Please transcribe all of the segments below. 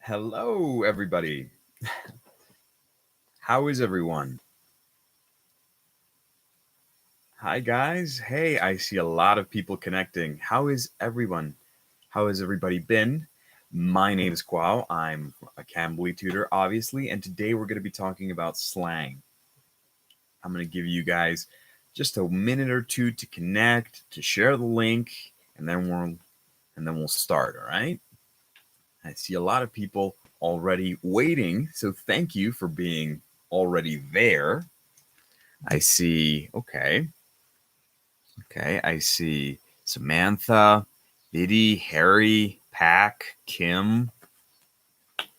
Hello, everybody. How is everyone? Hi, guys. Hey, I see a lot of people connecting. How is everyone? How has everybody been? My name is Quao. I'm a Cambly tutor, obviously, and today we're going to be talking about slang. I'm going to give you guys just a minute or two to connect, to share the link, and then we'll start. All right. I see a lot of people already waiting, so thank you for being already there. I see. Okay. Okay. I see Samantha, Biddy, Harry, Pack, Kim.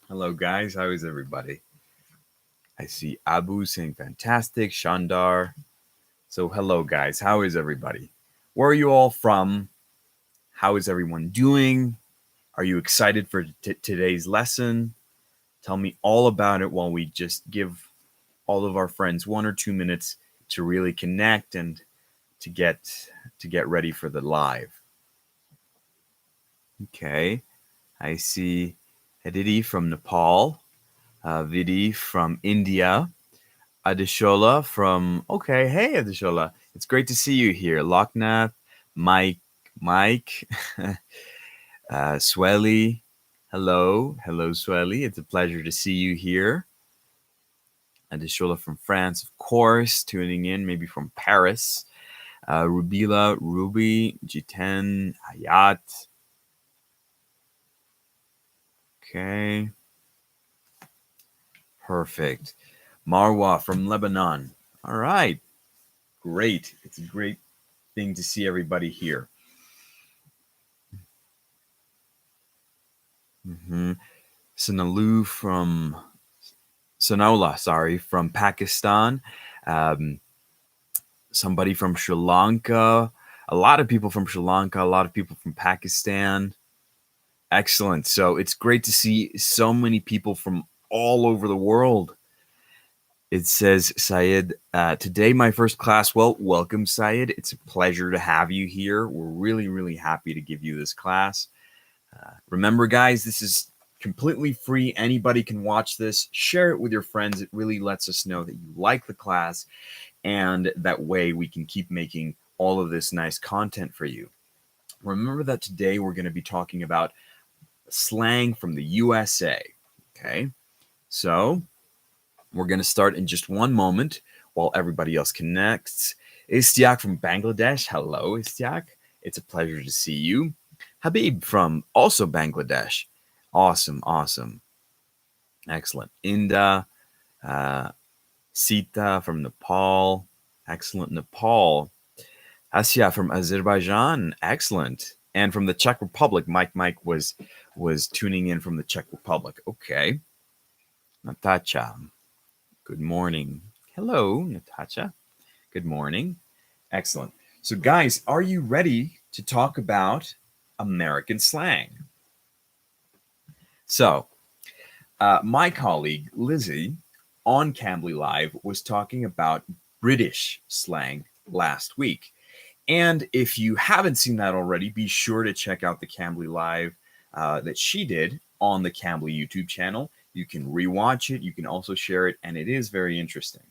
Hello, guys. How is everybody? I see Abu saying fantastic. Shandar. So, hello, guys. How is everybody? Where are you all from? How is everyone doing? Are you excited for today's lesson? Tell me all about it while we just give all of our friends 1 or 2 minutes to really connect and to get ready for the live. Okay, I see Aditi from Nepal, Vidi from India, Adishola from hey Adishola, it's great to see you here. Loknath, Mike, Swelly, hello Swelly, it's a pleasure to see you here. Adishola from France, of course, tuning in, maybe from Paris. Rubila, Ruby, Jiten, Hayat. Okay, perfect. Marwa from Lebanon. All right, great. It's a great thing to see everybody here. Mm-hmm. Sanalu from Sanola, sorry, from Pakistan. Um, somebody from Sri Lanka. A lot of people from Sri Lanka. A lot of people from Pakistan. Excellent. So it's great to see so many people from all over the world. It says, Syed, today my first class. Well, welcome, Syed. It's a pleasure to have you here. We're really, really happy to give you this class. Remember, guys, this is completely free. Anybody can watch this. Share it with your friends. It really lets us know that you like the class, and that way we can keep making all of this nice content for you. Remember that today we're going to be talking about slang from the USA. Okay, so we're going to start in just one moment while everybody else connects. Istiak from Bangladesh. Hello, Istiak. It's a pleasure to see you. Habib from also Bangladesh. Awesome. Excellent. Inda, uh, Sita from Nepal. Excellent. Nepal. Asya from Azerbaijan. Excellent. And from the Czech Republic, Mike was tuning in from the Czech Republic. Okay. Natacha. Good morning. Hello, Natasha. Good morning. Excellent. So, guys, are you ready to talk about American slang? So, my colleague Lizzie on Cambly Live was talking about British slang last week. And if you haven't seen that already, be sure to check out the Cambly Live that she did on the Cambly YouTube channel. You can rewatch it, you can also share it, and it is very interesting.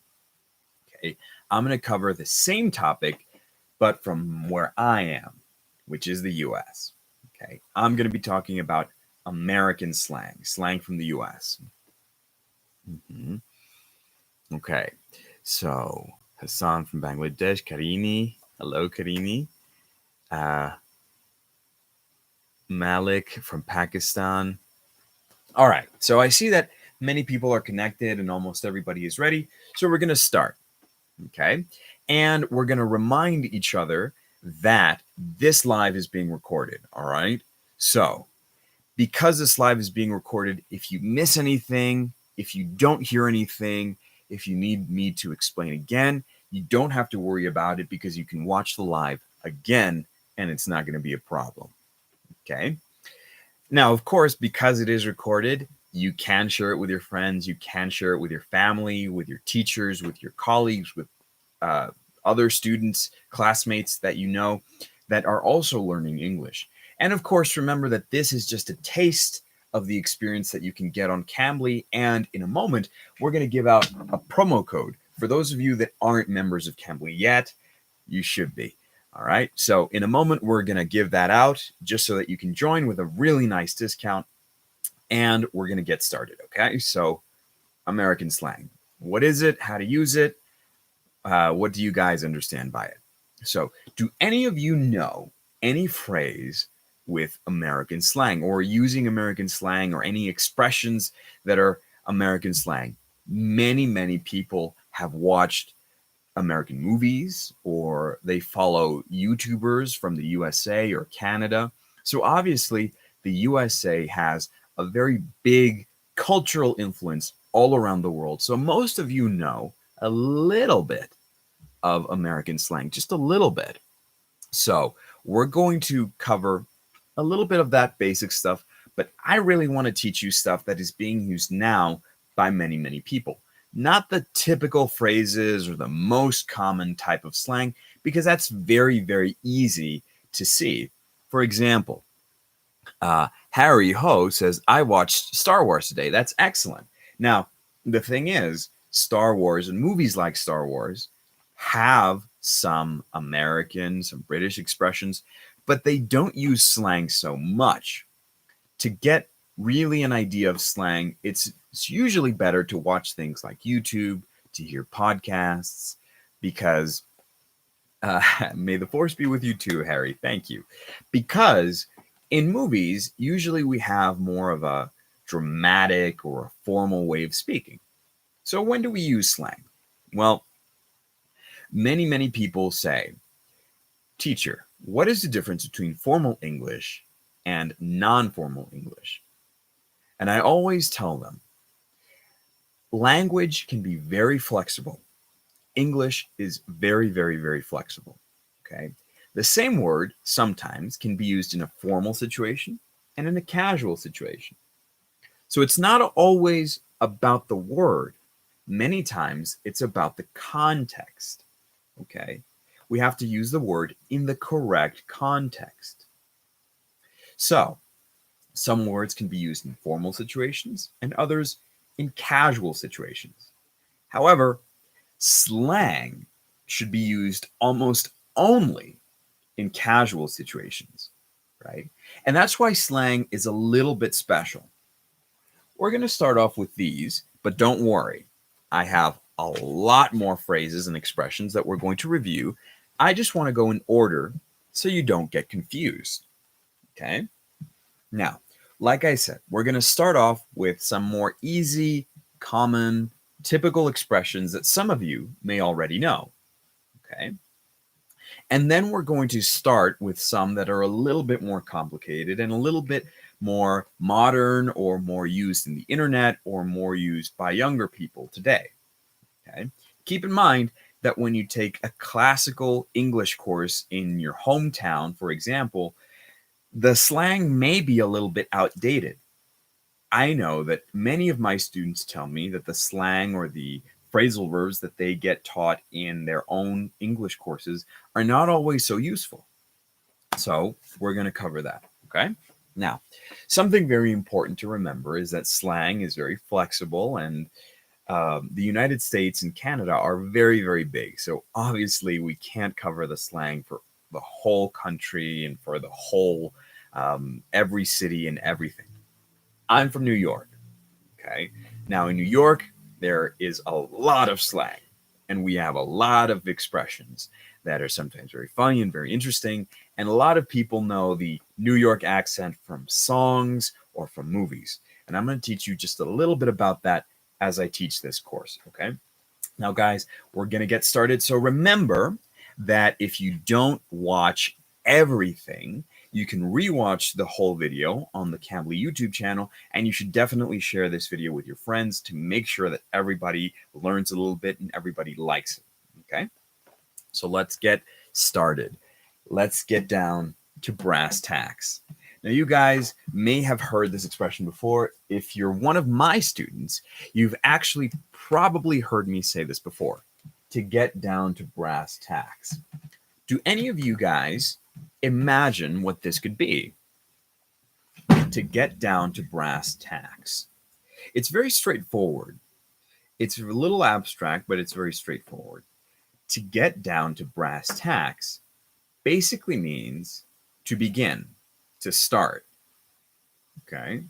Okay, I'm going to cover the same topic, but from where I am, which is the US. Okay, I'm going to be talking about American slang from the US. Mhm. Okay, so Hassan from Bangladesh, Karini. Hello, Karini. Uh, Malik from Pakistan. All right, so I see that many people are connected and almost everybody is ready. So we're going to start. Okay, and we're going to remind each other that this live is being recorded. All right, so because this live is being recorded, if you miss anything, if you don't hear anything, if you need me to explain again, you don't have to worry about it because you can watch the live again and it's not going to be a problem. Okay. Now, of course, because it is recorded, you can share it with your friends, you can share it with your family, with your teachers, with your colleagues, with uh, other students, classmates that you know that are also learning English. And of course, remember that this is just a taste of the experience that you can get on Cambly. And in a moment, we're going to give out a promo code. For those of you that aren't members of Cambly yet, you should be. All right. So in a moment, we're going to give that out just so that you can join with a really nice discount. And we're going to get started. Okay. So American slang. What is it? How to use it? What do you guys understand by it? So do any of you know any phrase with American slang or using American slang or any expressions that are American slang? Many people have watched American movies or they follow YouTubers from the USA or Canada. So obviously the USA has a very big cultural influence all around the world. So most of you know a little bit of American slang, just a little bit. So we're going to cover a little bit of that basic stuff, but I really want to teach you stuff that is being used now by many people. Not the typical phrases or the most common type of slang, because that's very easy to see. For example, Harry Ho says, I watched Star Wars today. That's excellent. Now, the thing is, Star Wars and movies like Star Wars have some American, some British expressions, but they don't use slang so much. To get really an idea of slang, it's usually better to watch things like YouTube, to hear podcasts, because may the force be with you too, Harry. Thank you. Because in movies, usually we have more of a dramatic or a formal way of speaking. So when do we use slang? Well, many people say, teacher, what is the difference between formal English and non-formal English? And I always tell them, language can be very flexible. English is very flexible. Okay. The same word sometimes can be used in a formal situation and in a casual situation. So it's not always about the word. Many times it's about the context. Okay. We have to use the word in the correct context. So some words can be used in formal situations and others in casual situations. However, slang should be used almost only in casual situations, right? And that's why slang is a little bit special. We're going to start off with these, but don't worry. I have a lot more phrases and expressions that we're going to review. I just want to go in order so you don't get confused, okay? Now, like I said, we're going to start off with some more easy, common, typical expressions that some of you may already know, okay? And then we're going to start with some that are a little bit more complicated and a little bit more modern or more used in the internet or more used by younger people today, okay? Keep in mind that when you take a classical English course in your hometown, for example, the slang may be a little bit outdated. I know that many of my students tell me that the slang or the phrasal verbs that they get taught in their own English courses are not always so useful. So we're going to cover that, okay? Now, something very important to remember is that slang is very flexible, and the United States and Canada are very big. So obviously we can't cover the slang for the whole country and for the whole, every city and everything. I'm from New York, okay? Now in New York, there is a lot of slang, and we have a lot of expressions that are sometimes very funny and very interesting. And a lot of people know the New York accent from songs or from movies. And I'm going to teach you just a little bit about that as I teach this course, okay? Now, guys, we're going to get started. So remember that if you don't watch everything, you can rewatch the whole video on the Cambly YouTube channel, and you should definitely share this video with your friends to make sure that everybody learns a little bit and everybody likes it, okay? So let's get started. Let's get down to brass tacks. Now, you guys may have heard this expression before. If you're one of my students, you've actually probably heard me say this before, to get down to brass tacks. Do any of you guys imagine what this could be? to get down to brass tacks. It's very straightforward. It's a little abstract, but it's very straightforward. To get down to brass tacks basically means to begin, to start. Okay?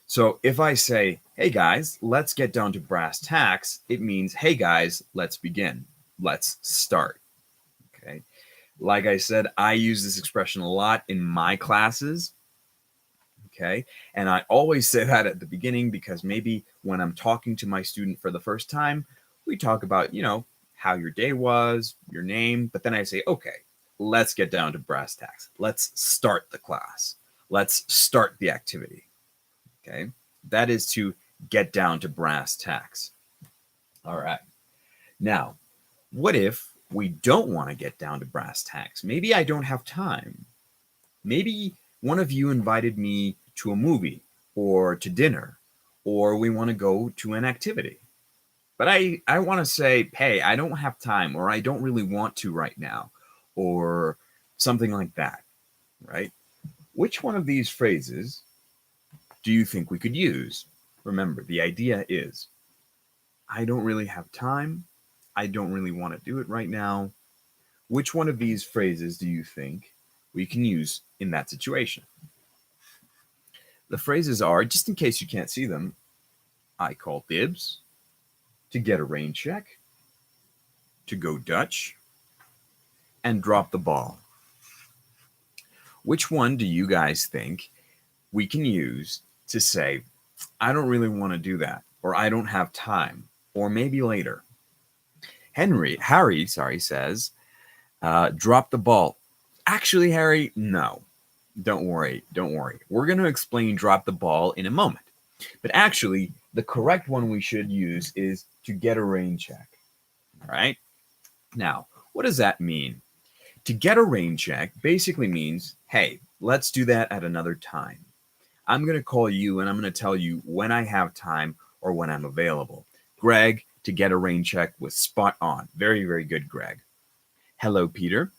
So if I say, hey guys, let's get down to brass tacks, it means, hey guys, let's begin. Let's start. Okay? Like I said, I use this expression a lot in my classes. Okay? And I always say that at the beginning because maybe when I'm talking to my student for the first time, we talk about, how your day was, your name, but then I say, okay, let's get down to brass tacks. Let's start the class. Let's start the activity. Okay? That is to get down to brass tacks. All right. Now, what if we don't want to get down to brass tacks? Maybe I don't have time. Maybe one of you invited me to a movie or to dinner, or we want to go to an activity. But I want to say, hey, I don't have time, or I don't really want to right now, or something like that, right? Which one of these phrases do you think we could use? Remember, the idea is, I don't really have time. I don't really want to do it right now. Which one of these phrases do you think we can use in that situation? The phrases are, just in case you can't see them, I call dibs, to get a rain check, to go Dutch, and drop the ball. Which one do you guys think we can use to say, I don't really want to do that, or I don't have time, or maybe later? Harry says, drop the ball. Actually, Harry, no. Don't worry. We're going to explain drop the ball in a moment. But actually, the correct one we should use is to get a rain check. All right? Now, what does that mean? To get a rain check basically means, hey, let's do that at another time. I'm going to call you and I'm going to tell you when I have time or when I'm available. Greg, to get a rain check, was spot on. Very, very good, Greg. Hello, Peter.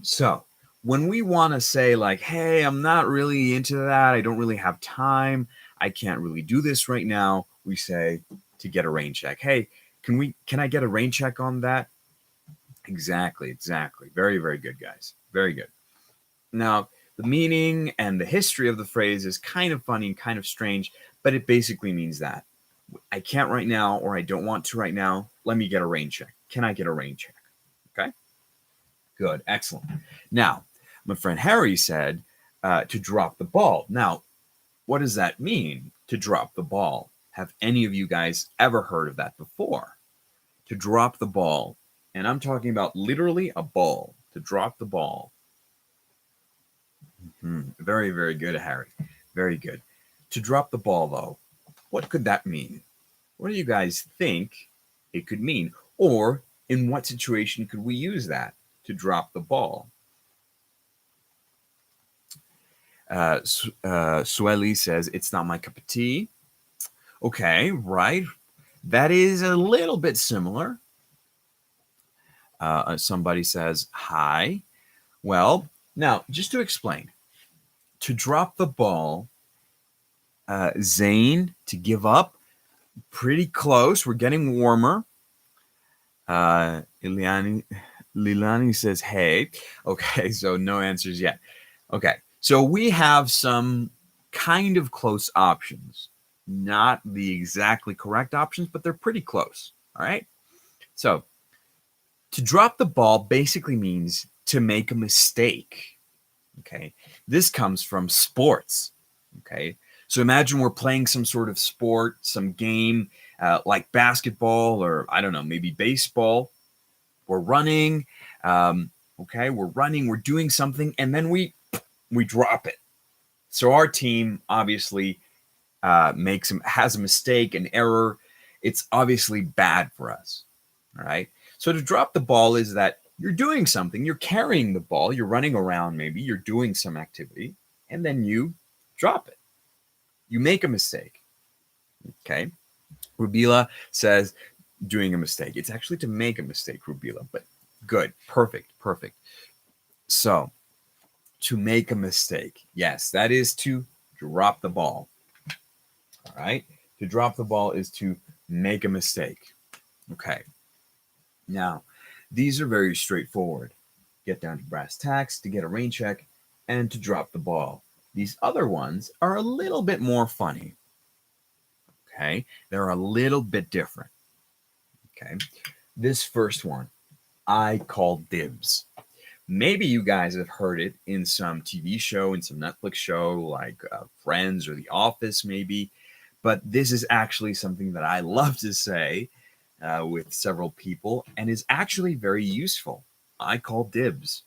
So when we want to say like, hey, I'm not really into that. I don't really have time. I can't really do this right now. We say to get a rain check. Hey, can I get a rain check on that? Exactly. Very, very good, guys. Very good. Now, the meaning and the history of the phrase is kind of funny and kind of strange, but it basically means that I can't right now, or I don't want to right now. Let me get a rain check. Can I get a rain check? Okay. Good. Excellent. Now, my friend Harry said to drop the ball. Now, what does that mean, to drop the ball? Have any of you guys ever heard of that before? To drop the ball. And I'm talking about literally a ball. To drop the ball. Very, very good, Harry. Very good. To drop the ball, though, what could that mean? What do you guys think it could mean? Or in what situation could we use that, to drop the ball? Swelly says, it's not my cup of tea. Okay, right. That is a little bit similar. Somebody says, hi. Well, now, just to explain, to drop the ball, Zane, to give up, pretty close. We're getting warmer. Lilani says, hey. Okay, so no answers yet. Okay, so we have some kind of close options. Not the exactly correct options, but they're pretty close. All right? So, to drop the ball basically means to make a mistake. Okay? This comes from sports. Okay? So imagine we're playing some sort of sport, some game, like basketball, or I don't know, maybe baseball. We're running. Okay, we're running. We're doing something, and then we drop it. So our team obviously has a mistake, an error. It's obviously bad for us. All right. So to drop the ball is that you're doing something. You're carrying the ball. You're running around. Maybe you're doing some activity, and then you drop it. You make a mistake. Okay. Rubila says doing a mistake. It's actually to make a mistake, Rubila, but good. Perfect. So to make a mistake. Yes, that is to drop the ball. All right. To drop the ball is to make a mistake. Okay. Now, these are very straightforward. Get down to brass tacks, to get a rain check, and to drop the ball. These other ones are a little bit more funny. Okay. They're a little bit different. Okay. This first one, I call dibs. Maybe you guys have heard it in some TV show, in some Netflix show like Friends or The Office, maybe. But this is actually something that I love to say with several people and is actually very useful. I call dibs.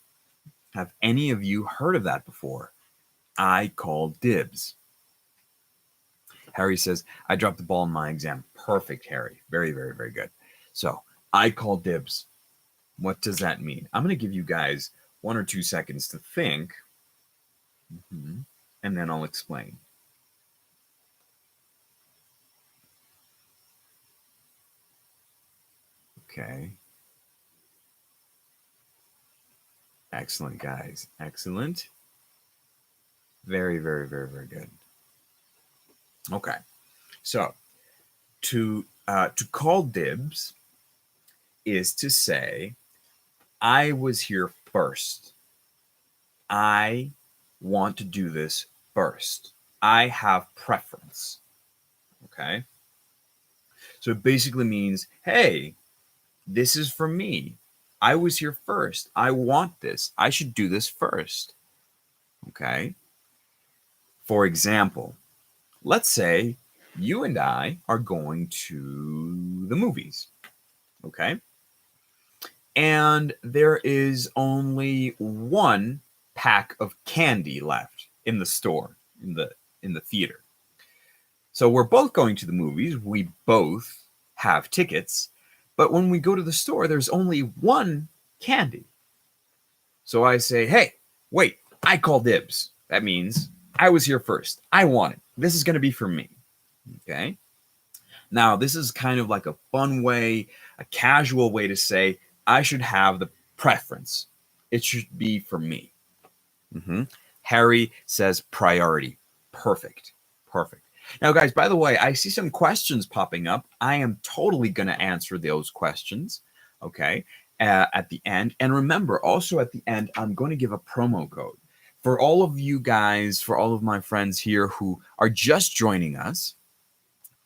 Have any of you heard of that before? I call dibs. Harry says, I dropped the ball in my exam. Perfect, Harry. Very, very, very good. So, I call dibs. What does that mean? I'm going to give you guys 1 or 2 seconds to think, and then I'll explain. Okay. Excellent, guys. Excellent. Very, very, very, very good. Okay. So, to call dibs is to say, I was here first. I want to do this first. I have preference. Okay. So it basically means, hey, this is for me. I was here first. I want this. I should do this first. Okay. For example, let's say you and I are going to the movies. Okay. And there is only one pack of candy left in the store, in the theater. So we're both going to the movies. We both have tickets. But when we go to the store, there's only one candy. So I say, hey, wait, I call dibs. That means I was here first. I want it. This is going to be for me. Okay. Now, this is kind of like a fun way, a casual way to say, I should have the preference. It should be for me. Harry says priority. Perfect. Perfect. Now, guys, by the way, I see some questions popping up. I am totally going to answer those questions, okay, at the end. And remember, also at the end, I'm going to give a promo code. For all of you guys, for all of my friends here who are just joining us,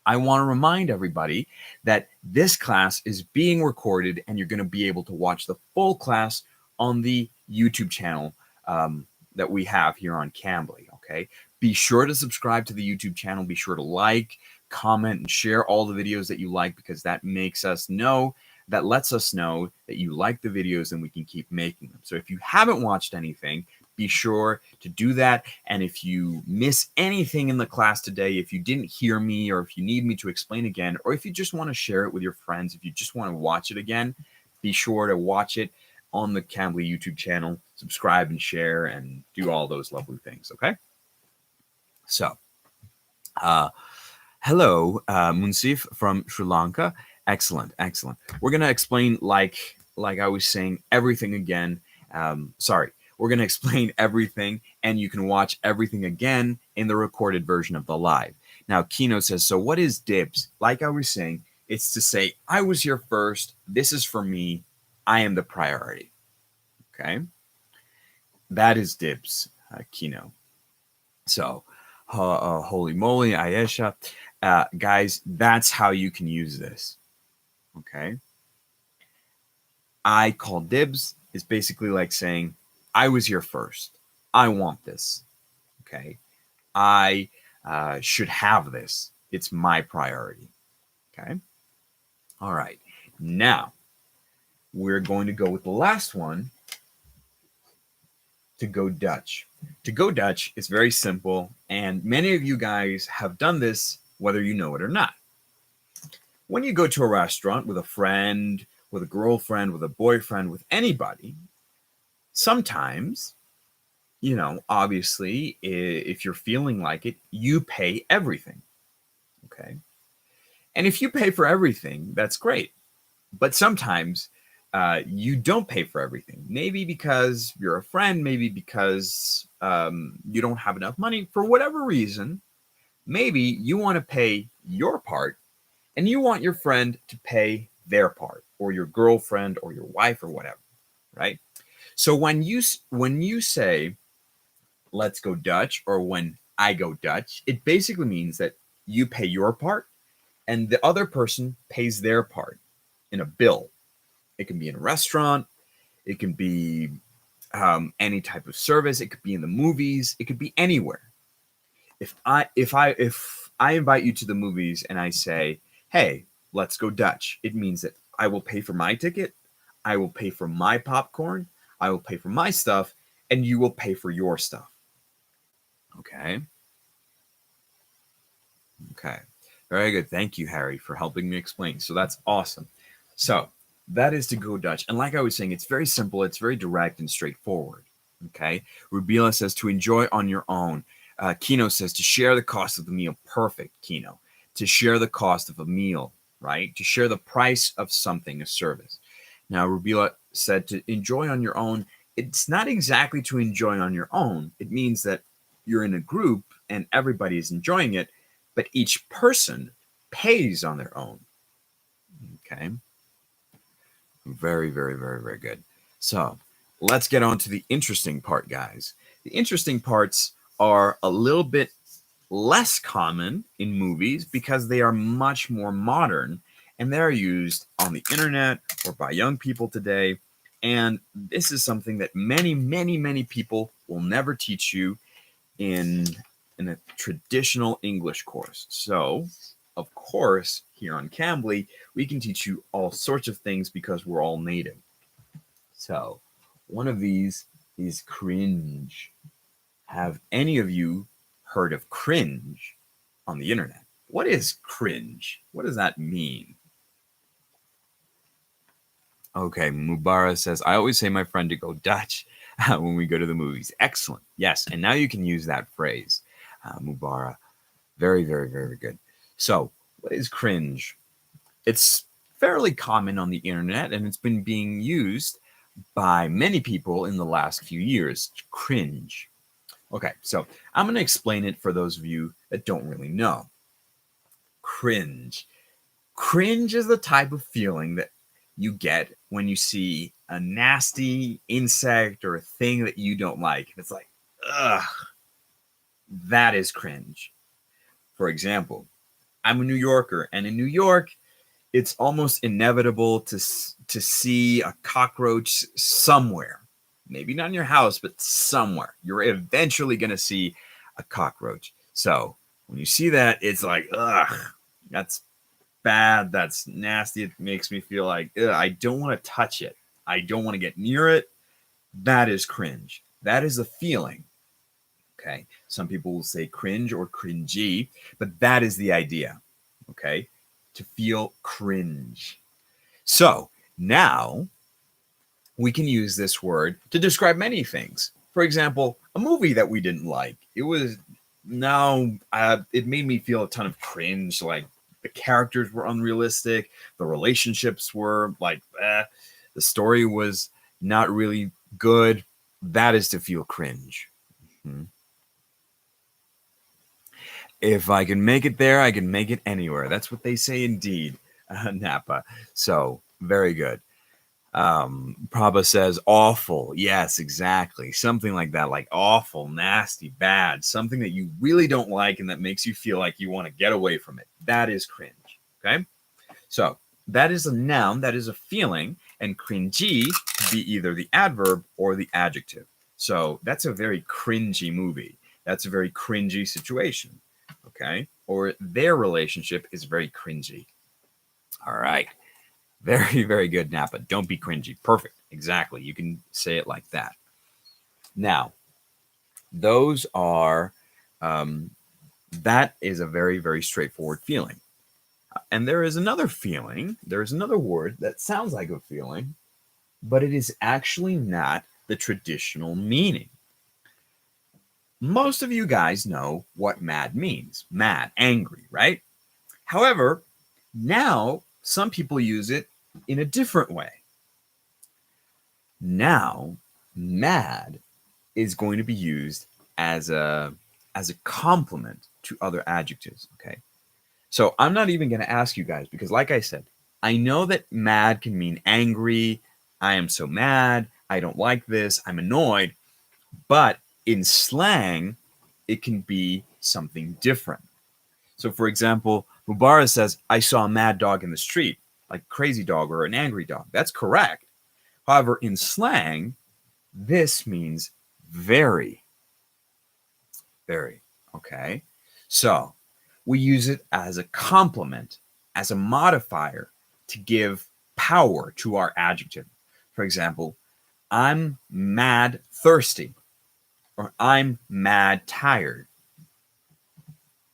I want to remind everybody that this class is being recorded and you're going to be able to watch the full class on the YouTube channel that we have here on Cambly, okay? Be sure to subscribe to the YouTube channel. Be sure to like, comment, and share all the videos that you like because that makes us know, that lets us know that you like the videos and we can keep making them. So if you haven't watched anything, be sure to do that. And if you miss anything in the class today, if you didn't hear me, or if you need me to explain again, or if you just want to share it with your friends, if you just want to watch it again, be sure to watch it on the Cambly YouTube channel, subscribe and share and do all those lovely things, okay? So, hello, Munsif from Sri Lanka. Excellent, excellent. We're going to explain, like I was saying, everything again. We're going to explain everything, and you can watch everything again in the recorded version of the live. Now, Kino says, so what is dibs? Like I was saying, it's to say, I was here first. This is for me. I am the priority. Okay? That is dibs, Kino. So, holy moly, Ayesha. Guys, that's how you can use this. Okay? I call dibs is basically like saying, I was here first. I want this. Okay. I should have this. It's my priority. Okay. All right. Now, we're going to go with the last one, to go Dutch. To go Dutch is very simple, and many of you guys have done this, whether you know it or not. When you go to a restaurant with a friend, with a girlfriend, with a boyfriend, with anybody, sometimes, you know, obviously, if you're feeling like it, you pay everything. Okay. And if you pay for everything, that's great. But sometimes you don't pay for everything. Maybe because you're a friend, maybe because you don't have enough money. For whatever reason, maybe you want to pay your part and you want your friend to pay their part, or your girlfriend or your wife or whatever, right? So when you say let's go Dutch, or when I go Dutch, it basically means that you pay your part and the other person pays their part in a bill. It can be in a restaurant, it can be any type of service, it could be in the movies, it could be anywhere. If I invite you to the movies and I say, "Hey, let's go Dutch," it means that I will pay for my ticket, I will pay for my popcorn, I will pay for my stuff, and you will pay for your stuff. Okay. Okay. Very good. Thank you, Harry, for helping me explain. So that's awesome. So that is to go Dutch. And like I was saying, it's very simple, it's very direct and straightforward. Okay. Rubila says to enjoy on your own. Kino says to share the cost of the meal. Perfect, Kino. To share the cost of a meal, right? To share the price of something, a service. Now, Rubila said to enjoy on your own. It's not exactly to enjoy on your own. It means that you're in a group and everybody is enjoying it, but each person pays on their own. Okay. Very, very, very, very good. So let's get on to the interesting part, guys. The interesting parts are a little bit less common in movies because they are much more modern and they're used on the internet or by young people today. And this is something that many, many, many people will never teach you in a traditional English course. So, of course, here on Cambly, we can teach you all sorts of things because we're all native. So, one of these is cringe. Have any of you heard of cringe on the internet? What is cringe? What does that mean? Okay, Mubara says, I always say my friend to go Dutch when we go to the movies. Excellent. Yes, and now you can use that phrase, Mubara. Very, very, very good. So, what is cringe? It's fairly common on the internet and it's been being used by many people in the last few years. Cringe. Okay, so I'm going to explain it for those of you that don't really know. Cringe. Cringe is the type of feeling that you get when you see a nasty insect or a thing that you don't like. It's like, ugh, that is cringe. For example, I'm a New Yorker, and in New York, it's almost inevitable to see a cockroach somewhere. Maybe not in your house, but somewhere. You're eventually going to see a cockroach. So when you see that, it's like, ugh, that's bad. That's nasty. It makes me feel like, ugh, I don't want to touch it. I don't want to get near it. That is cringe. That is a feeling. Okay. Some people will say cringe or cringy, but that is the idea. Okay. To feel cringe. So now we can use this word to describe many things. For example, a movie that we didn't like. It made me feel a ton of cringe. Like the characters were unrealistic. The relationships were like, the story was not really good. That is to feel cringe. Mm-hmm. If I can make it there, I can make it anywhere. That's what they say indeed, Napa. So, very good. Prabha says awful. Yes, exactly. Something like that, like awful, nasty, bad. Something that you really don't like and that makes you feel like you want to get away from it. That is cringe. Okay? So, that is a noun, that is a feeling, and cringy could be either the adverb or the adjective. So, that's a very cringy movie. That's a very cringy situation. Okay? Or their relationship is very cringy. All right. Very, very good, Napa. Don't be cringy. Perfect. Exactly. You can say it like that. Now, those are, that is a very, very straightforward feeling. And there is another feeling, there is another word that sounds like a feeling, but it is actually not the traditional meaning. Most of you guys know what mad means. Mad, angry, right? However, now some people use it in a different way. Now, mad is going to be used as a complement to other adjectives. Okay. So I'm not even going to ask you guys because, like I said, I know that mad can mean angry. I am so mad. I don't like this. I'm annoyed. But in slang, it can be something different. So, for example, Mubarak says, I saw a mad dog in the street, like crazy dog or an angry dog. That's correct. However, in slang, this means very, very. Okay. So we use it as a complement, as a modifier to give power to our adjective. For example, I'm mad thirsty or I'm mad tired.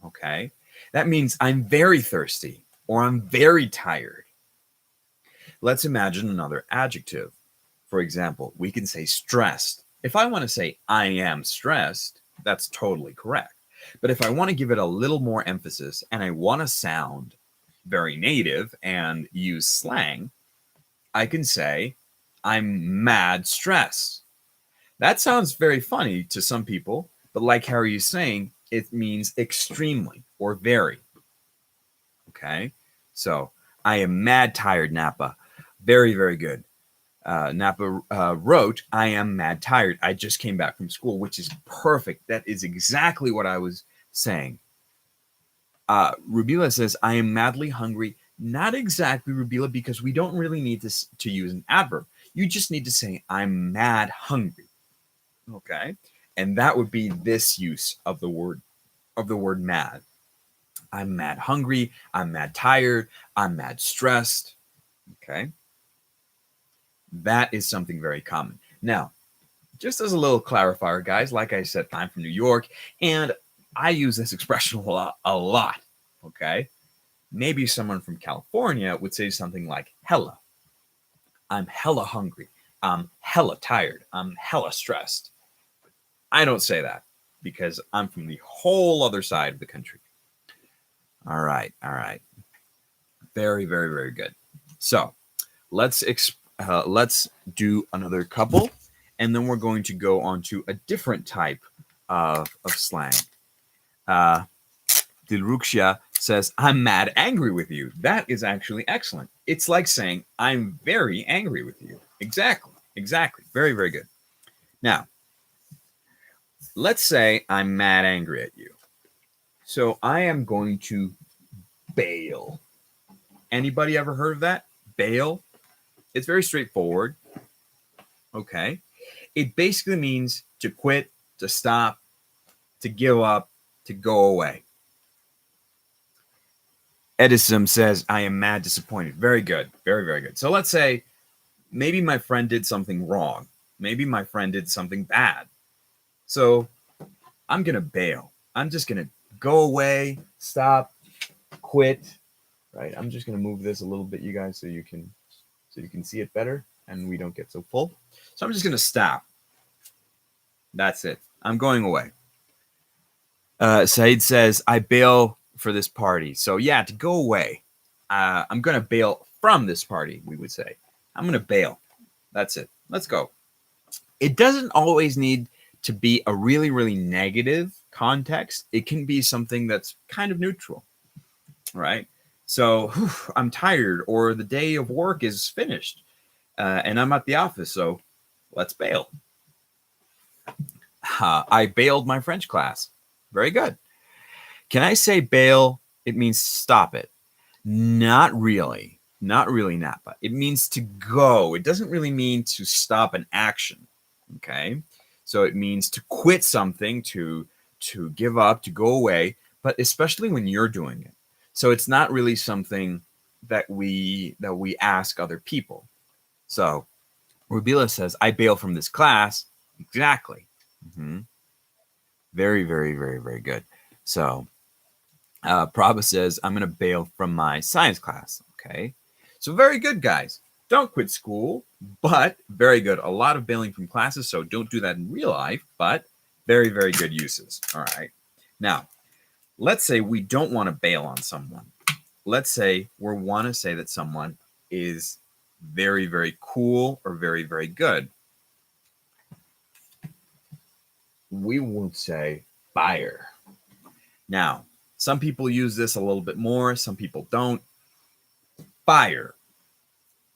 Okay. That means I'm very thirsty or I'm very tired. Let's imagine another adjective. For example, we can say stressed. If I want to say I am stressed, that's totally correct. But if I want to give it a little more emphasis and I want to sound very native and use slang, I can say I'm mad stressed. That sounds very funny to some people, but like Harry is saying, it means extremely or very. Okay. So I am mad tired, Napa. Very, very good. Napa wrote, I am mad tired. I just came back from school, which is perfect. That is exactly what I was saying. Rubila says, I am madly hungry. Not exactly, Rubila, because we don't really need to use an adverb. You just need to say, I'm mad hungry. Okay. And that would be this use of the word mad. I'm mad hungry. I'm mad tired. I'm mad stressed. Okay. That is something very common. Now, just as a little clarifier, guys, like I said, I'm from New York and I use this expression a lot. Okay. Maybe someone from California would say something like hella. I'm hella hungry. I'm hella tired. I'm hella stressed. I don't say that because I'm from the whole other side of the country. All right. All right. Very, very, very good. So let's do another couple, and then we're going to go on to a different type of slang. Dilruksha says, I'm mad angry with you. That is actually excellent. It's like saying, I'm very angry with you. Exactly. Exactly. Very, very good. Now, let's say I'm mad angry at you. So I am going to bail. Anybody ever heard of that? Bail? It's very straightforward. Okay. It basically means to quit, to stop, to give up, to go away. Edison says, I am mad disappointed. Very good. Very, very good. So let's say maybe my friend did something wrong. Maybe my friend did something bad. So I'm going to bail. I'm just going to go away, stop, quit. Right. I'm just going to move this a little bit, you guys, so you can see it better and we don't get so full. So I'm just going to stop. That's it. I'm going away. Said says, I bail for this party. So yeah, to go away. I'm going to bail from this party, we would say. I'm going to bail. That's it. Let's go. It doesn't always need to be a really, really negative context. It can be something that's kind of neutral, right? So I'm tired, or the day of work is finished, and I'm at the office, so let's bail. I bailed my French class. Very good. Can I say bail? It means stop it. Not really. Not really, Napa. It means to go. It doesn't really mean to stop an action. Okay. So it means to quit something, to give up, to go away, but especially when you're doing it. So it's not really something that we ask other people. So Rubila says, I bail from this class. Exactly. Mm-hmm. Very, very, very, very good. So Prabha says, I'm going to bail from my science class. Okay. So very good, guys. Don't quit school, but very good. A lot of bailing from classes, so don't do that in real life, but very, very good uses. All right. Now, let's say we don't want to bail on someone. Let's say we want to say that someone is very, very cool or very, very good. we would say fire. Now, some people use this a little bit more, some people don't. Fire.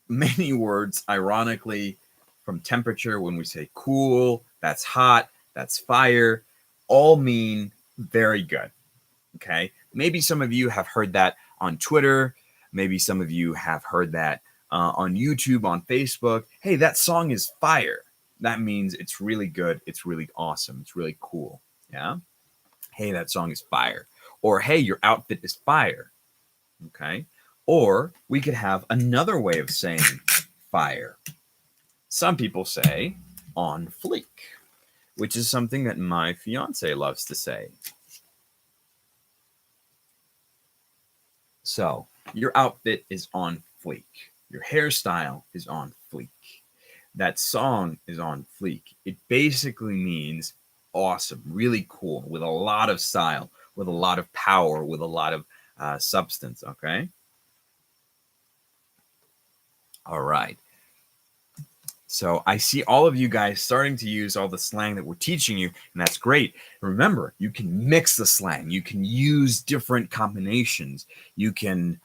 Many words, ironically, from temperature, when we say cool, that's hot, that's fire, all mean very good. Okay. Maybe some of you have heard that on Twitter. Maybe some of you have heard that on YouTube, on Facebook. Hey, that song is fire. That means it's really good. It's really awesome. It's really cool. Yeah. Hey, that song is fire. Or hey, your outfit is fire. Okay. Or we could have another way of saying fire. Some people say on fleek, which is something that my fiance loves to say. So your outfit is on fleek. Your hairstyle is on fleek. That song is on fleek. It basically means awesome, really cool, with a lot of style, with a lot of power, with a lot of substance. Okay. All right. So I see all of you guys starting to use all the slang that we're teaching you, and that's great. Remember, you can mix the slang. You can use different combinations. You can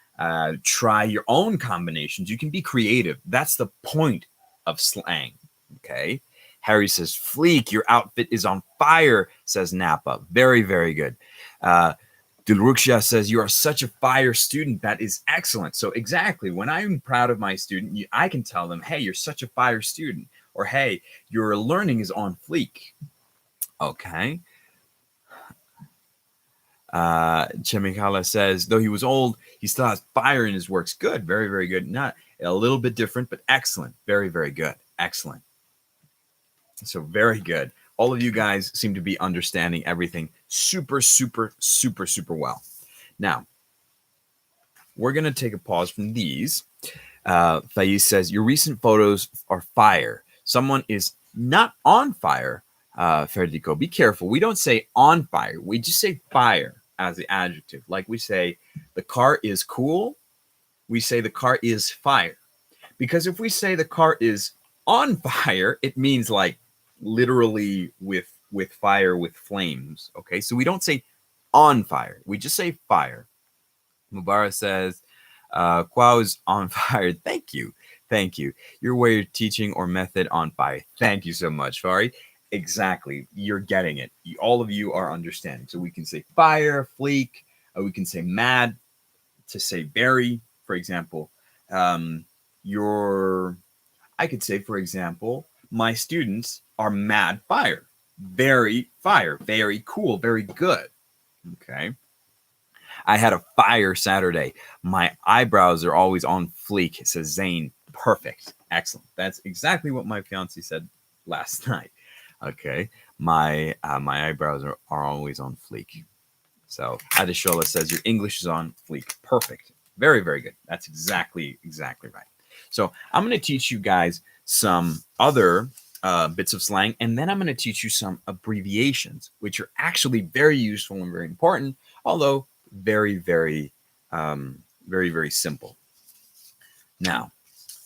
try your own combinations. You can be creative. That's the point of slang, okay? Harry says, fleek, your outfit is on fire, says Napa. Very, very good. Dilruksha says, you are such a fire student. That is excellent. So exactly, when I'm proud of my student, I can tell them, hey, you're such a fire student. Or, hey, your learning is on fleek. Okay. Chemikala says, though he was old, he still has fire in his works. Good. Very, very good. Not a little bit different, but excellent. Very, very good. Excellent. So very good. All of you guys seem to be understanding everything super, super, super, super well. Now, we're going to take a pause from these. Faiz says, your recent photos are fire. Someone is not on fire, Federico. Be careful. We don't say on fire. We just say fire as the adjective. Like we say, the car is cool. We say the car is fire. Because if we say the car is on fire, it means like literally with fire, with flames. Okay, so we don't say on fire. We just say fire. Mubarak says, Quao is on fire. Thank you. Thank you. Your way of teaching or method on fire. Thank you so much, Fari. Exactly. You're getting it. All of you are understanding. So we can say fire, fleek. We can say mad to say very, for example. I could say, for example, my students are mad fire. Very fire. Very cool. Very good. Okay. I had a fire Saturday. My eyebrows are always on fleek, says Zane. Perfect. Excellent. That's exactly what my fiance said last night. Okay. My eyebrows are always on fleek. So Adeshola says your English is on fleek. Perfect. Very, very good. That's exactly right. So I'm going to teach you guys some other bits of slang, and then I'm going to teach you some abbreviations, which are actually very useful and very important, although very, very, very, very simple. Now,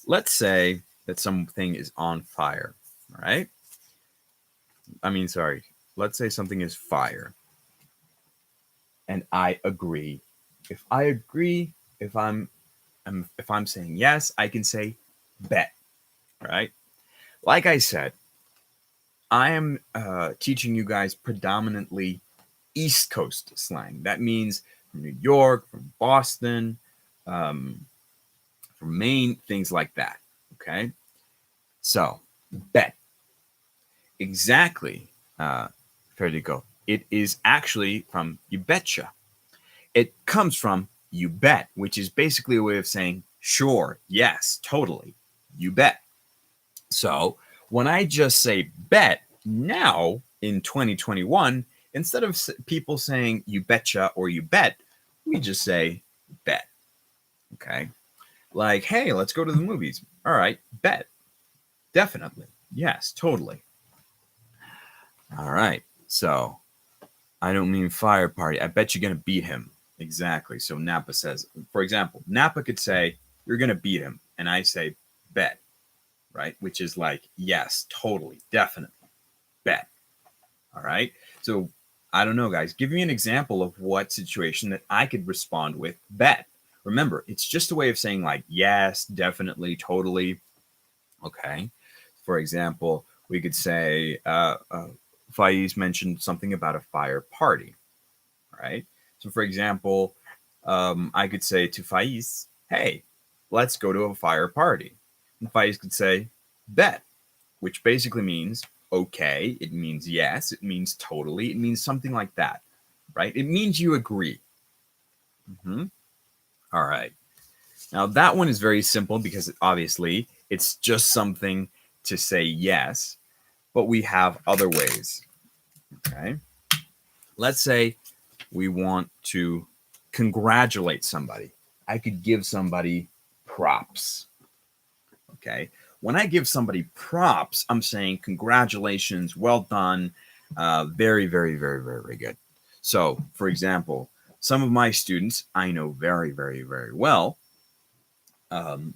let's say that something is on fire, all right? Let's say something is fire, and I agree. If I agree, if I'm saying yes, I can say bet, right? Like I said, I am teaching you guys predominantly East Coast slang. That means from New York, from Boston, from Maine, things like that. Okay. So, bet. Exactly, Federico. It is actually from you betcha. It comes from you bet, which is basically a way of saying sure, yes, totally. You bet. So, when I just say bet now in 2021, instead of people saying you betcha or you bet, we just say bet. Okay. Like, hey, let's go to the movies. All right, bet. Definitely. Yes, totally. All right. So I don't mean fire party. I bet you're going to beat him. Exactly. So Napa says, for example, Napa could say, you're going to beat him. And I say, bet. Right. Which is like, yes, totally. Definitely. Bet. All right. So I don't know, guys. Give me an example of what situation that I could respond with bet. Remember, it's just a way of saying like yes, definitely, totally. Okay. For example, we could say Faiz mentioned something about a fire party, right? So, for example, I could say to Faiz, hey, let's go to a fire party. And Faiz could say, bet, which basically means okay, it means yes, it means totally, it means something like that, right? It means you agree. Mm-hmm. All right. Now, that one is very simple because obviously it's just something to say yes, but we have other ways. Okay. Let's say we want to congratulate somebody. I could give somebody props. Okay. When I give somebody props, I'm saying congratulations, well done, very, very, very, very, very good. So, for example, some of my students I know very, very, very well.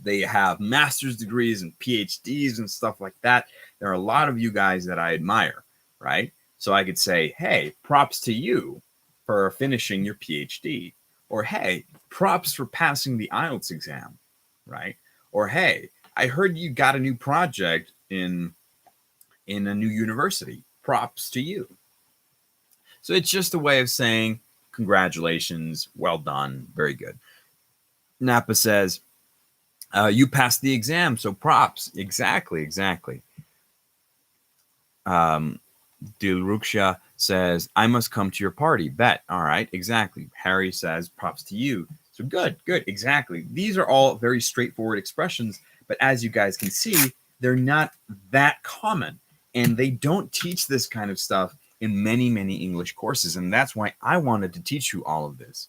They have master's degrees and PhDs and stuff like that. There are a lot of you guys that I admire, right? So I could say, hey, props to you for finishing your PhD. Or hey, props for passing the IELTS exam, right? Or hey, I heard you got a new project in a new university. Props to you. So it's just a way of saying congratulations, well done, very good. Napa says, you passed the exam, so props. Exactly, exactly. Dilruksha says, I must come to your party. Bet. All right, exactly. Harry says, props to you. So good, good, exactly. These are all very straightforward expressions, but as you guys can see, they're not that common. And they don't teach this kind of stuff in many, many English courses. And that's why I wanted to teach you all of this.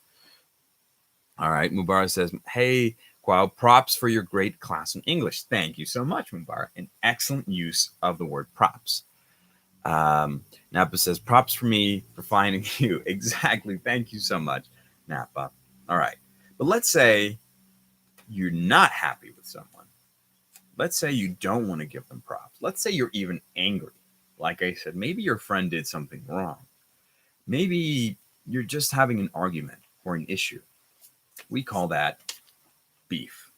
All right, Mubarak says, hey, Quao, props for your great class in English. Thank you so much, Mubarak. An excellent use of the word props. Napa says, props for me for finding you. Exactly. Thank you so much, Napa. All right. But let's say you're not happy with someone. Let's say you don't want to give them props. Let's say you're even angry. Like I said, maybe your friend did something wrong. Maybe you're just having an argument or an issue. We call that beef.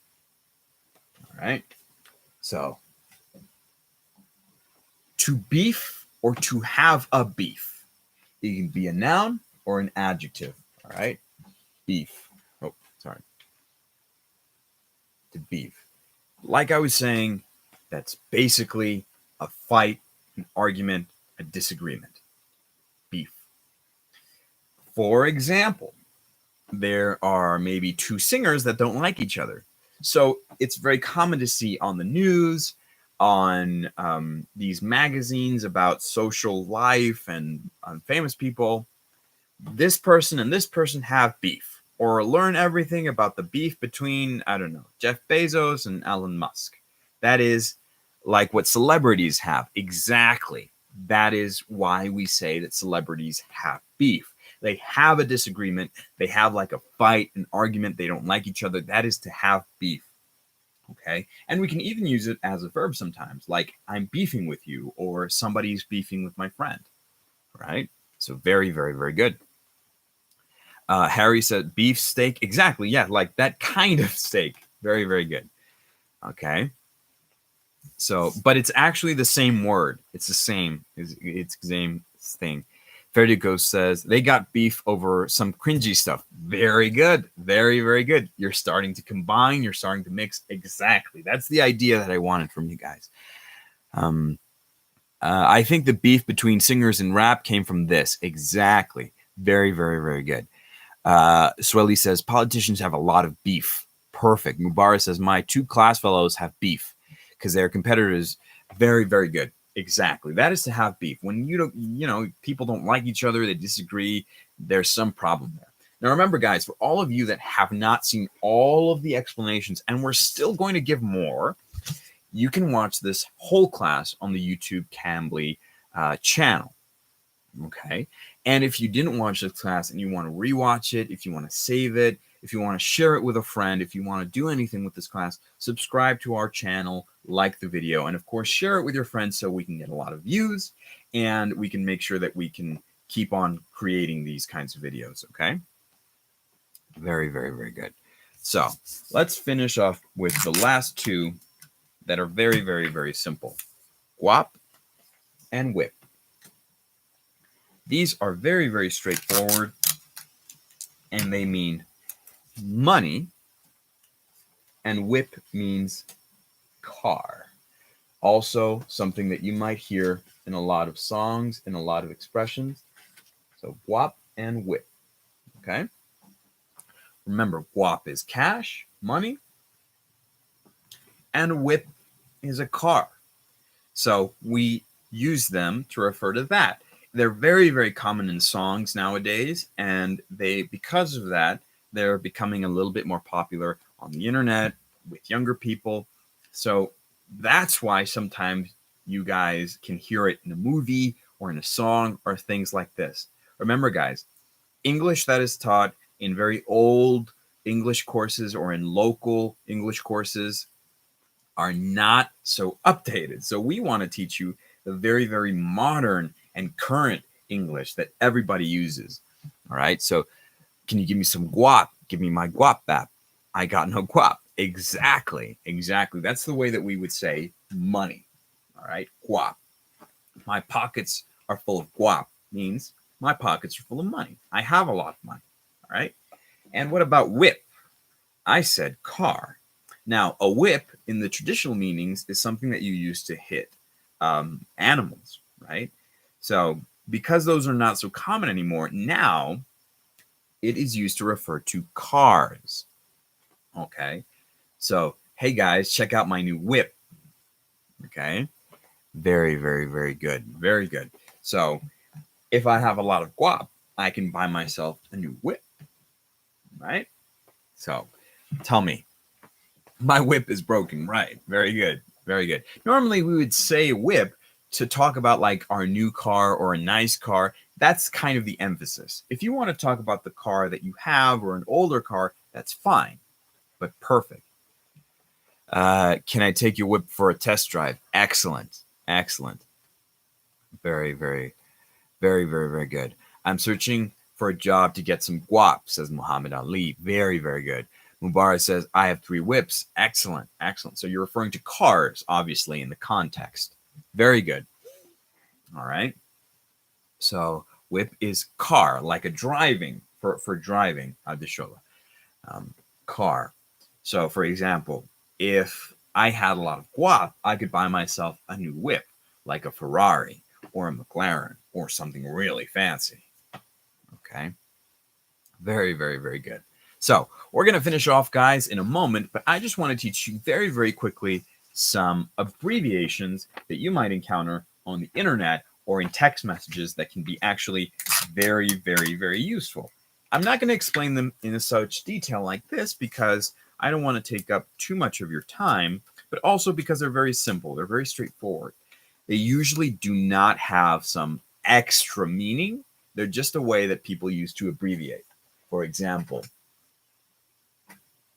All right. So, to beef or to have a beef. It can be a noun or an adjective. All right. Beef. Oh, sorry. To beef. Like I was saying, that's basically a fight, an argument, a disagreement. Beef. For example, there are maybe two singers that don't like each other. So it's very common to see on the news, on these magazines about social life and on famous people, this person and this person have beef, or learn everything about the beef between, I don't know, Jeff Bezos and Elon Musk. That is like what celebrities have. Exactly. That is why we say that celebrities have beef. They have a disagreement. They have like a fight, an argument. They don't like each other. That is to have beef. Okay. And we can even use it as a verb sometimes, like I'm beefing with you, or somebody's beefing with my friend. Right. So very, very, very good. Harry said beef steak. Exactly. Yeah. Like that kind of steak. Very, very good. Okay. So, but it's actually the same word. It's the same. It's the same thing. Vertigo says they got beef over some cringy stuff. Very good. Very, very good. You're starting to combine. You're starting to mix. Exactly. That's the idea that I wanted from you guys. I think the beef between singers and rap came from this. Exactly. Very, very, very good. Swelly says politicians have a lot of beef. Perfect. Mubarak says my two class fellows have beef because their competitors. Very, very good. Exactly. That is to have beef. When you don't, people don't like each other, they disagree, there's some problem there. Now remember, guys, for all of you that have not seen all of the explanations, and we're still going to give more, you can watch this whole class on the YouTube Cambly channel. Okay. And if you didn't watch this class and you want to rewatch it, if you want to save it, if you want to share it with a friend, if you want to do anything with this class, subscribe to our channel, like the video, and of course, share it with your friends so we can get a lot of views and we can make sure that we can keep on creating these kinds of videos, okay? Very, very, very good. So let's finish off with the last two that are very, very, very simple. Guap and whip. These are very, very straightforward, and they mean money, and whip means car. Also, something that you might hear in a lot of songs, in a lot of expressions. So guap and whip, okay? Remember, guap is cash, money, and whip is a car. So we use them to refer to that. They're very, very common in songs nowadays, and because of that, they're becoming a little bit more popular on the internet with younger people. So that's why sometimes you guys can hear it in a movie or in a song or things like this. Remember, guys, English that is taught in very old English courses or in local English courses are not so updated. So we want to teach you the very, very modern and current English that everybody uses. All right. So can you give me some guap? Give me my guap back. I got no guap. Exactly. Exactly. That's the way that we would say money. All right. Guap. My pockets are full of guap means my pockets are full of money. I have a lot of money. All right. And what about whip? I said car. Now, a whip in the traditional meanings is something that you use to hit animals, right? So, because those are not so common anymore, now it is used to refer to cars. Okay. So, hey guys, check out my new whip. Okay. Very, very, very good. Very good. So, if I have a lot of guap, I can buy myself a new whip, right? So, tell me, my whip is broken, right? Very good. Very good. Normally, we would say whip to talk about like our new car or a nice car. That's kind of the emphasis. If you want to talk about the car that you have or an older car, that's fine, but perfect. Can I take your whip for a test drive? Excellent. Excellent. Very, very, very, very, very good. I'm searching for a job to get some guap, says Muhammad Ali. Very, very good. Mubarak says, I have 3 whips. Excellent. Excellent. So you're referring to cars, obviously, in the context. Very good. All right. So whip is car, like a driving, for driving, Adishola. Car. So, for example, if I had a lot of guap, I could buy myself a new whip, like a Ferrari or a McLaren or something really fancy. Okay. Very, very, very good. So we're going to finish off, guys, in a moment, but I just want to teach you very, very quickly some abbreviations that you might encounter on the internet or in text messages that can be actually very, very, very useful. I'm not going to explain them in such detail like this because I don't want to take up too much of your time, but also because they're very simple. They're very straightforward. They usually do not have some extra meaning. They're just a way that people use to abbreviate. For example,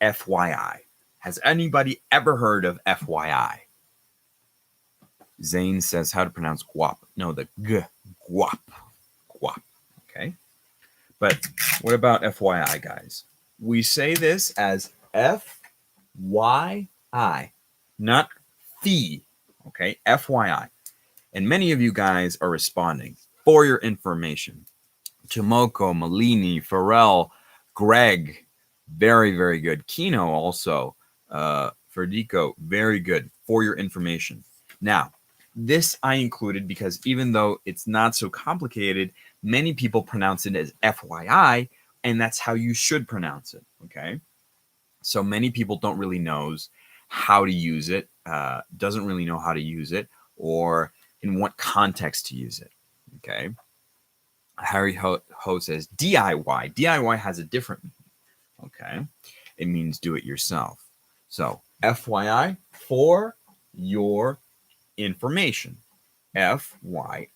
FYI. Has anybody ever heard of FYI? Zane says how to pronounce guap. No, the g, guap. Guap. Okay. But what about FYI, guys? We say this as FYI, not fee. Okay. FYI. And many of you guys are responding for your information. Tomoko, Malini, Pharrell, Greg, very, very good. Kino also, Ferdico, very good for your information. Now, this I included because even though it's not so complicated, many people pronounce it as FYI, and that's how you should pronounce it, okay? So many people don't really knows how to use it, doesn't really know how to use it, or in what context to use it, okay? Harry Ho says DIY. DIY has a different meaning. Okay. It means do it yourself. So FYI, for your information. FYI.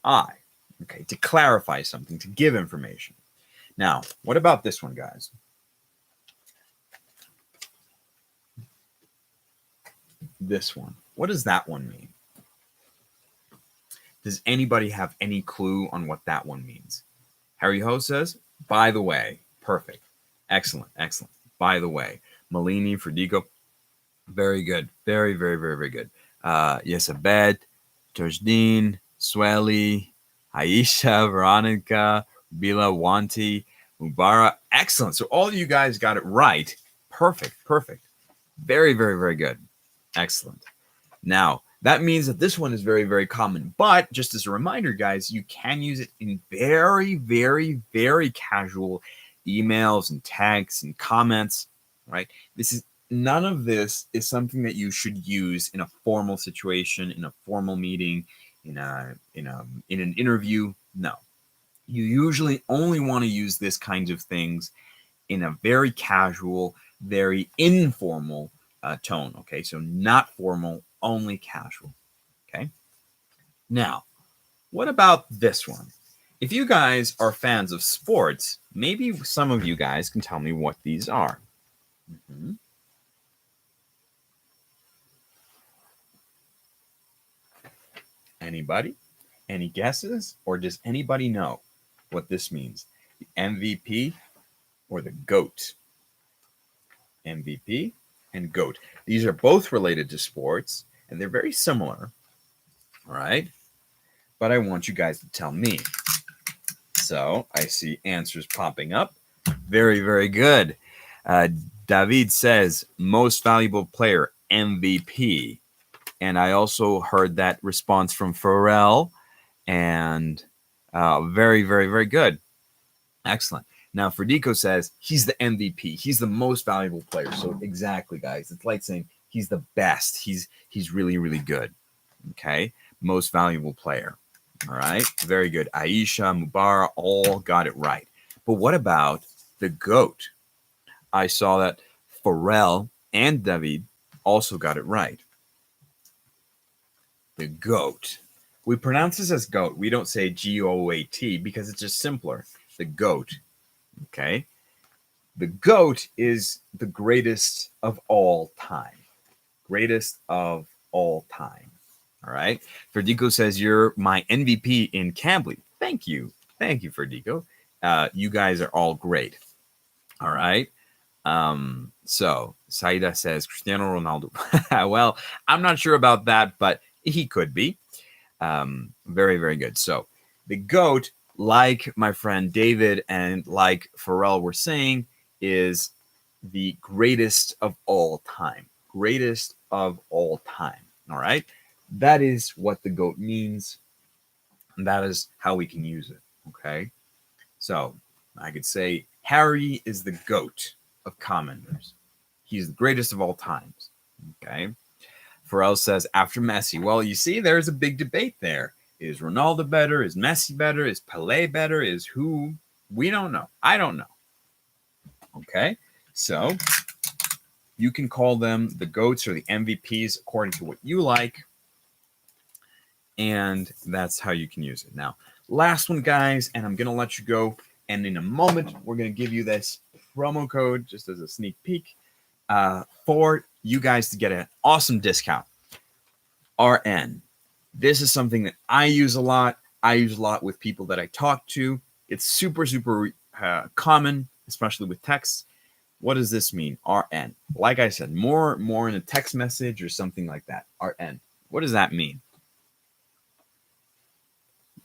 Okay. To clarify something, to give information. Now, what about this one, guys? This one. What does that one mean? Does anybody have any clue on what that one means? Harry Ho says, by the way. Perfect. Excellent. Excellent. By the way. Malini, Frederico. Very good. Very, very, very, very good. Yesabet, Tojdin, Swelly, Aisha, Veronica, Bila, Wanti, Mubara. Excellent. So all of you guys got it right. Perfect. Perfect. Very, very, very good. Excellent. Now, that means that this one is very, very common. But just as a reminder, guys, you can use it in very, very, very casual emails and texts and comments, right? None of this is something that you should use in a formal situation, in a formal meeting, in an interview. No. You usually only want to use this kinds of things in a very casual, very informal tone. Okay, so not formal, only casual. Okay. Now, what about this one? If you guys are fans of sports, maybe some of you guys can tell me what these are. Mm-hmm. Anybody? Any guesses? Or does anybody know what this means? The MVP or the GOAT? MVP and GOAT. These are both related to sports, and they're very similar. All right? But I want you guys to tell me. So I see answers popping up. Very, very good. David says, most valuable player, MVP. And I also heard that response from Pharrell. And very, very, very good. Excellent. Now, Frederico says he's the MVP. He's the most valuable player. So exactly, guys. It's like saying he's the best. He's really, really good. Okay. Most valuable player. All right. Very good. Aisha, Mubara all got it right. But what about the GOAT? I saw that Pharrell and David also got it right. The GOAT. We pronounce this as GOAT. We don't say GOAT because it's just simpler. The GOAT. Okay. The GOAT is the greatest of all time. Greatest of all time. All right. Ferdinand says, you're my MVP in Cambly. Thank you. Thank you, Ferdinand. You guys are all great. All right. So Saida says, Cristiano Ronaldo. Well, I'm not sure about that, but he could be. Very, very good. So the GOAT, like my friend David and like Pharrell were saying, is the greatest of all time. Greatest of all time. All right. That is what the GOAT means. And that is how we can use it. Okay. So I could say Harry is the GOAT of commenters. He's the greatest of all times. Okay. Pharrell says after Messi. Well, you see, there's a big debate there. Is Ronaldo better? Is Messi better? Is Pelé better? Is who? We don't know. I don't know. Okay. So you can call them the GOATs or the MVPs according to what you like. And that's how you can use it. Now, last one, guys, and I'm going to let you go. And in a moment, we're going to give you this promo code just as a sneak peek for you guys to get an awesome discount. RN. This is something that I use a lot. I use a lot with people that I talk to. It's super, super common, especially with text. What does this mean? RN. Like I said, more in a text message or something like that. RN. What does that mean?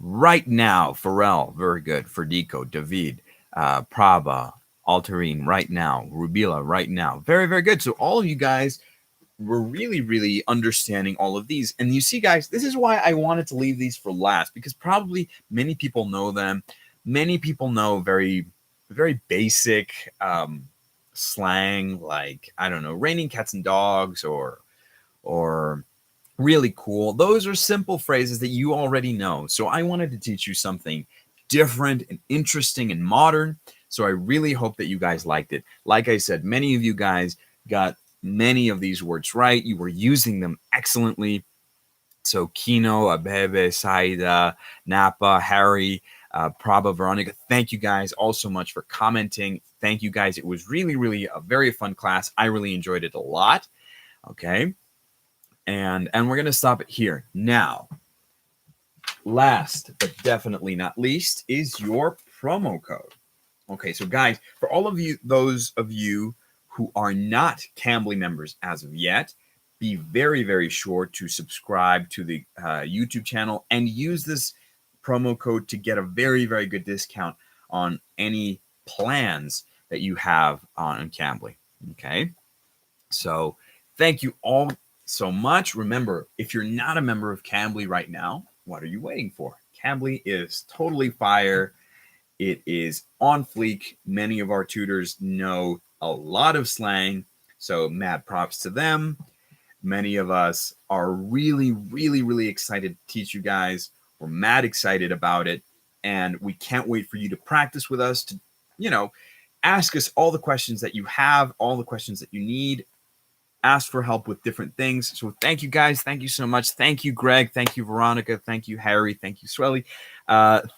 Right now, Pharrell, very good. Ferdinand, David, Prava, Alterine, right now. Rubila, right now. Very, very good. So all of you guys were really, really understanding all of these. And you see, guys, this is why I wanted to leave these for last, because probably many people know them. Many people know very, very basic slang, like, I don't know, raining cats and dogs or really cool. Those are simple phrases that you already know. So I wanted to teach you something different and interesting and modern. So I really hope that you guys liked it. Like I said, many of you guys got many of these words right. You were using them excellently. So Kino, Abebe, Saida, Napa, Harry, Prabha, Veronica, thank you guys all so much for commenting. Thank you guys. It was really, really a very fun class. I really enjoyed it a lot. Okay. And we're going to stop it here. Now, last but definitely not least is your promo code. Okay, so guys, for all of you, those of you who are not Cambly members as of yet, be very, very sure to subscribe to the YouTube channel and use this promo code to get a very, very good discount on any plans that you have on Cambly. Okay, so thank you all so much. Remember, if you're not a member of Cambly right now, what are you waiting for? Cambly is totally fire. It is on fleek. Many of our tutors know a lot of slang, so mad props to them. Many of us are really, really, really excited to teach you guys. We're mad excited about it, and we can't wait for you to practice with us, to, ask us all the questions that you have, all the questions that you need. Ask for help with different things. So thank you guys. Thank you so much. Thank you, Greg. Thank you, Veronica. Thank you, Harry. Thank you, Swelly.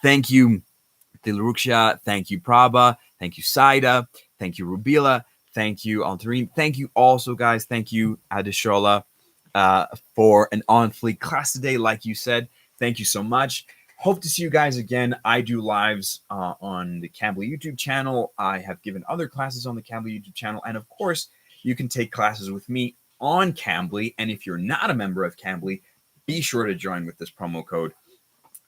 Thank you, Dilruksha. Thank you, Prabha. Thank you, Saida. Thank you, Rubila. Thank you, Altarin. Thank you also, guys. Thank you, Adishola, for an on fleek class today. Like you said, thank you so much. Hope to see you guys again. I do lives on the Cambly YouTube channel. I have given other classes on the Cambly YouTube channel. And of course, you can take classes with me on Cambly. And if you're not a member of Cambly, be sure to join with this promo code.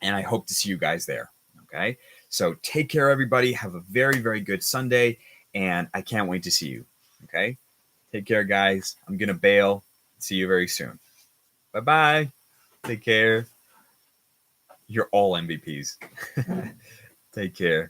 And I hope to see you guys there. Okay. So take care, everybody. Have a very, very good Sunday. And I can't wait to see you. Okay. Take care, guys. I'm going to bail. See you very soon. Bye-bye. Take care. You're all MVPs. Take care.